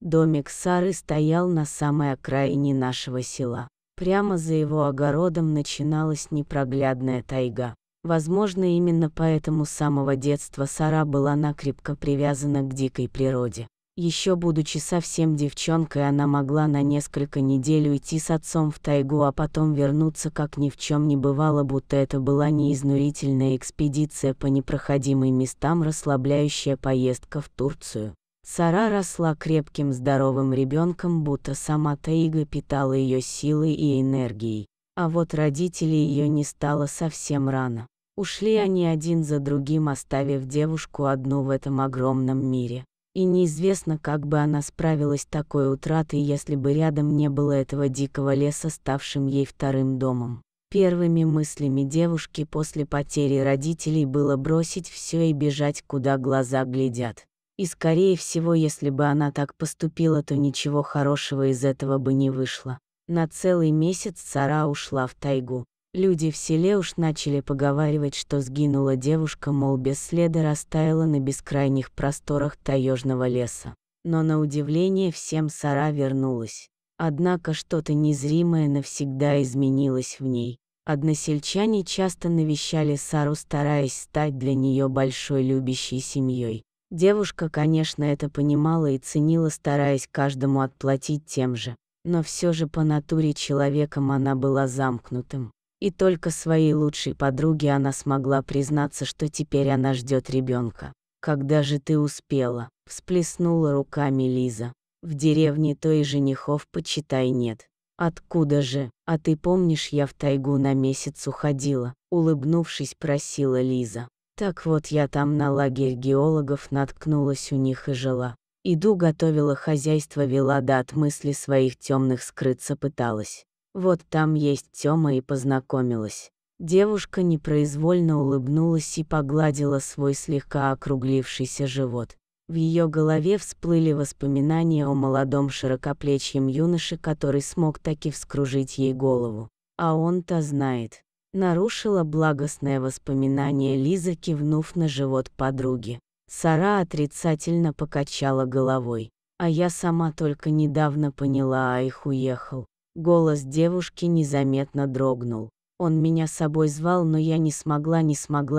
Домик Сары стоял на самой окраине нашего села. Прямо за его огородом начиналась непроглядная тайга. Возможно, именно поэтому с самого детства Сара была накрепко привязана к дикой природе. Еще будучи совсем девчонкой, она могла на несколько недель уйти с отцом в тайгу, а потом вернуться, как ни в чем не бывало, будто это была не изнурительная экспедиция по непроходимым местам, расслабляющая поездка в Турцию. Сара росла крепким здоровым ребенком, будто сама тайга питала ее силой и энергией. А вот родителей ее не стало совсем рано. Ушли они один за другим, оставив девушку одну в этом огромном мире. И неизвестно, как бы она справилась с такой утратой, если бы рядом не было этого дикого леса, ставшим ей вторым домом. Первыми мыслями девушки после потери родителей было бросить все и бежать, куда глаза глядят. И скорее всего, если бы она так поступила, то ничего хорошего из этого бы не вышло. На целый месяц Сара ушла в тайгу. Люди в селе уж начали поговаривать, что сгинула девушка, мол, без следа растаяла на бескрайних просторах таежного леса. Но на удивление всем Сара вернулась. Однако что-то незримое навсегда изменилось в ней. Односельчане часто навещали Сару, стараясь стать для нее большой любящей семьей. Девушка, конечно, это понимала и ценила, стараясь каждому отплатить тем же. Но все же по натуре человеком она была замкнутым. И только своей лучшей подруге она смогла признаться, что теперь она ждет ребенка. «Когда же ты успела?» – всплеснула руками Лиза. «В деревне то и женихов, почитай, нет». «Откуда же? А ты помнишь, я в тайгу на месяц уходила?» – улыбнувшись, просила Лиза. «Так вот, я там на лагерь геологов наткнулась, у них и жила. Иду, готовила хозяйство, вела, да от мысли своих темных скрыться пыталась. Вот там есть Тёма и познакомилась». Девушка непроизвольно улыбнулась и погладила свой слегка округлившийся живот. В ее голове всплыли воспоминания о молодом широкоплечьем юноше, который смог таки вскружить ей голову. А он-то знает. Нарушила благостное воспоминание Лиза, кивнув на живот подруги. Сара отрицательно покачала головой. «А я сама только недавно поняла, а их уехал». Голос девушки незаметно дрогнул. «Он меня с собой звал, но я не смогла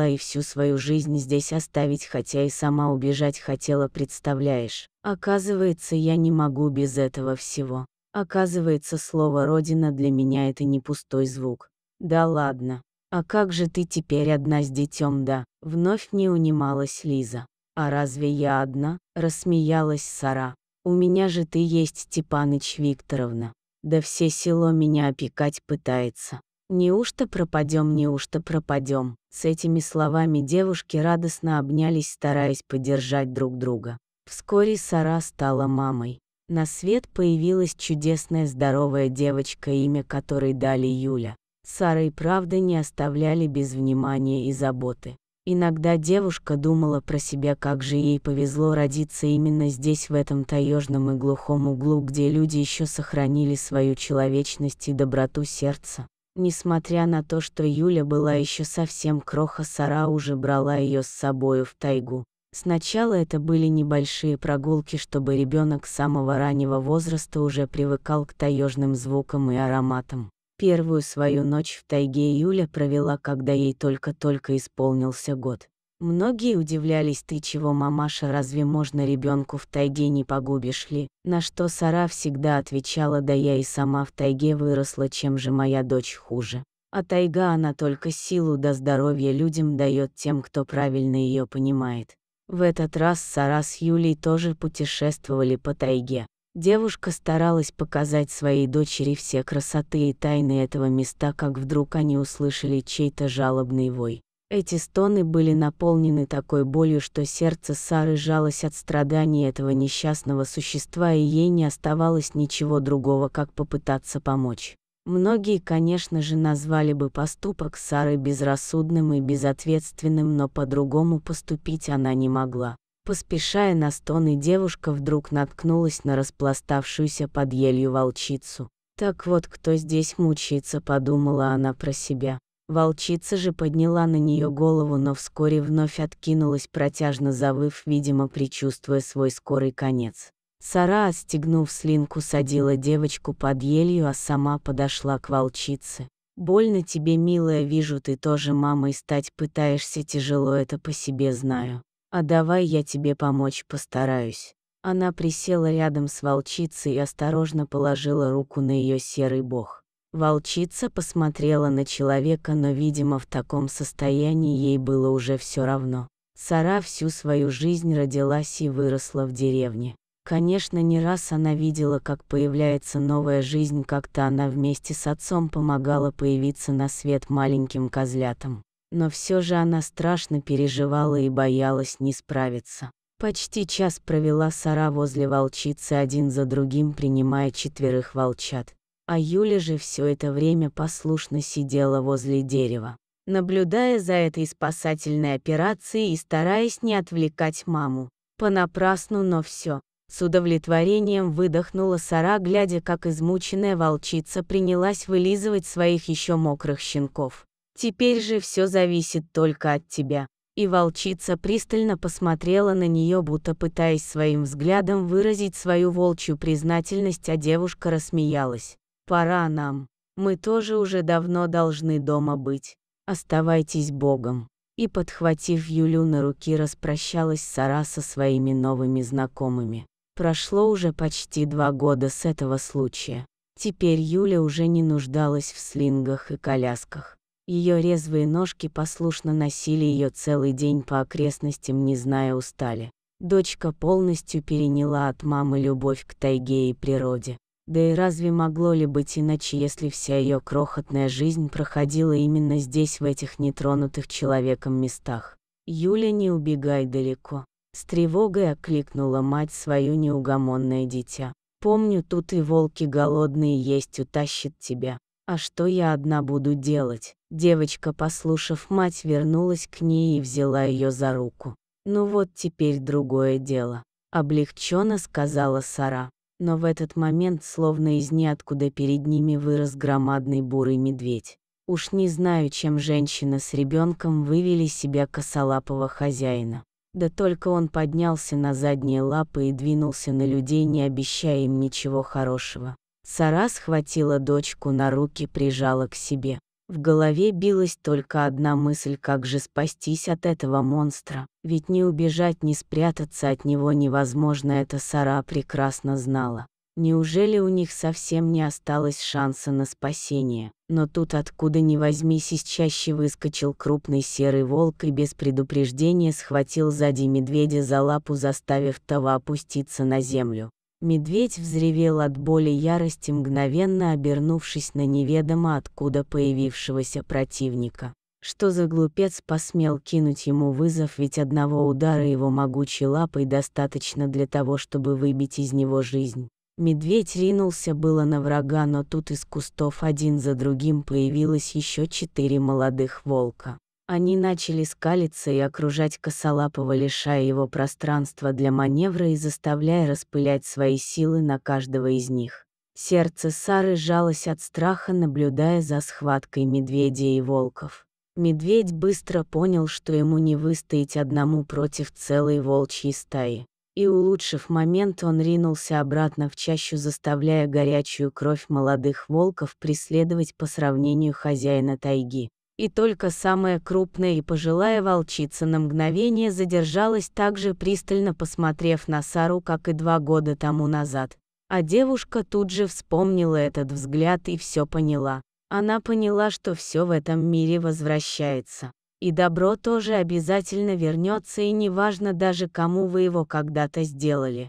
и всю свою жизнь здесь оставить, хотя и сама убежать хотела, представляешь? Оказывается, я не могу без этого всего. Оказывается, слово «родина» для меня это не пустой звук». «Да ладно. А как же ты теперь одна с детем, да?» Вновь не унималась Лиза. «А разве я одна?» – рассмеялась Сара. «У меня же ты есть, Степаныч Викторовна. Да все село меня опекать пытается. Неужто пропадем, неужто пропадем?» С этими словами девушки радостно обнялись, стараясь поддержать друг друга. Вскоре Сара стала мамой. На свет появилась чудесная здоровая девочка, имя которой дали Юля. Сара и правда не оставляли без внимания и заботы. Иногда девушка думала про себя, как же ей повезло родиться именно здесь, в этом таежном и глухом углу, где люди еще сохранили свою человечность и доброту сердца. Несмотря на то, что Юля была еще совсем кроха, Сара уже брала ее с собою в тайгу. Сначала это были небольшие прогулки, чтобы ребенок с самого раннего возраста уже привыкал к таежным звукам и ароматам. Первую свою ночь в тайге Юля провела, когда ей только-только исполнился год. Многие удивлялись: «Ты чего, мамаша, разве можно ребенку в тайге, не погубишь ли?» На что Сара всегда отвечала: «Да я и сама в тайге выросла, чем же моя дочь хуже? А тайга, она только силу да здоровье людям дает, тем, кто правильно ее понимает». В этот раз Сара с Юлей тоже путешествовали по тайге. Девушка старалась показать своей дочери все красоты и тайны этого места, как вдруг они услышали чей-то жалобный вой. Эти стоны были наполнены такой болью, что сердце Сары сжалось от страданий этого несчастного существа, и ей не оставалось ничего другого, как попытаться помочь. Многие, конечно же, назвали бы поступок Сары безрассудным и безответственным, но по-другому поступить она не могла. Поспешая на стоны, девушка вдруг наткнулась на распластавшуюся под елью волчицу. «Так вот, кто здесь мучается», — подумала она про себя. Волчица же подняла на нее голову, но вскоре вновь откинулась, протяжно завыв, видимо, предчувствуя свой скорый конец. Сара, отстегнув слинку, садила девочку под елью, а сама подошла к волчице. «Больно тебе, милая, вижу, ты тоже мамой стать пытаешься, тяжело это по себе знаю. А давай я тебе помочь постараюсь». Она присела рядом с волчицей и осторожно положила руку на ее серый бок. Волчица посмотрела на человека, но, видимо, в таком состоянии ей было уже все равно. Сара всю свою жизнь родилась и выросла в деревне. Конечно, не раз она видела, как появляется новая жизнь, как-то она вместе с отцом помогала появиться на свет маленьким козлятам. Но все же она страшно переживала и боялась не справиться. Почти час провела Сара возле волчицы, один за другим принимая 4 волчат. А Юля же все это время послушно сидела возле дерева, наблюдая за этой спасательной операцией и стараясь не отвлекать маму. Понапрасну, но все. С удовлетворением выдохнула Сара, глядя, как измученная волчица принялась вылизывать своих еще мокрых щенков. «Теперь же все зависит только от тебя». И волчица пристально посмотрела на нее, будто пытаясь своим взглядом выразить свою волчью признательность, а девушка рассмеялась. «Пора нам. Мы тоже уже давно должны дома быть. Оставайтесь Богом». И, подхватив Юлю на руки, распрощалась Сара со своими новыми знакомыми. Прошло уже почти 2 года с этого случая. Теперь Юля уже не нуждалась в слингах и колясках. Ее резвые ножки послушно носили ее целый день по окрестностям, не зная устали. Дочка полностью переняла от мамы любовь к тайге и природе. Да и разве могло ли быть иначе, если вся ее крохотная жизнь проходила именно здесь, в этих нетронутых человеком местах? «Юля, не убегай далеко». С тревогой окликнула мать свое неугомонное дитя. «Помню, тут и волки голодные есть, утащат тебя. А что я одна буду делать?» Девочка, послушав мать, вернулась к ней и взяла ее за руку. «Ну вот теперь другое дело», — облегченно сказала Сара. Но в этот момент, словно из ниоткуда, перед ними вырос громадный бурый медведь. Уж не знаю, чем женщина с ребенком вывели себя косолапого хозяина. Да только он поднялся на задние лапы и двинулся на людей, не обещая им ничего хорошего. Сара схватила дочку на руки, прижала к себе. В голове билась только одна мысль: как же спастись от этого монстра? Ведь ни убежать, ни спрятаться от него невозможно, это Сара прекрасно знала. Неужели у них совсем не осталось шанса на спасение? Но тут, откуда ни возьмись, из чащи выскочил крупный серый волк и без предупреждения схватил сзади медведя за лапу, заставив того опуститься на землю. Медведь взревел от боли и ярости, мгновенно обернувшись на неведомо откуда появившегося противника. Что за глупец посмел кинуть ему вызов, ведь одного удара его могучей лапой достаточно для того, чтобы выбить из него жизнь. Медведь ринулся было на врага, но тут из кустов один за другим появилось еще 4 молодых волка. Они начали скалиться и окружать косолапого, лишая его пространства для маневра и заставляя распылять свои силы на каждого из них. Сердце Сары сжалось от страха, наблюдая за схваткой медведя и волков. Медведь быстро понял, что ему не выстоять одному против целой волчьей стаи. И, улучшив момент, он ринулся обратно в чащу, заставляя горячую кровь молодых волков преследовать по сравнению хозяина тайги. И только самая крупная и пожилая волчица на мгновение задержалась, также пристально посмотрев на Сару, как и 2 года тому назад. А девушка тут же вспомнила этот взгляд и все поняла. Она поняла, что все в этом мире возвращается. И добро тоже обязательно вернется, и неважно даже, кому вы его когда-то сделали.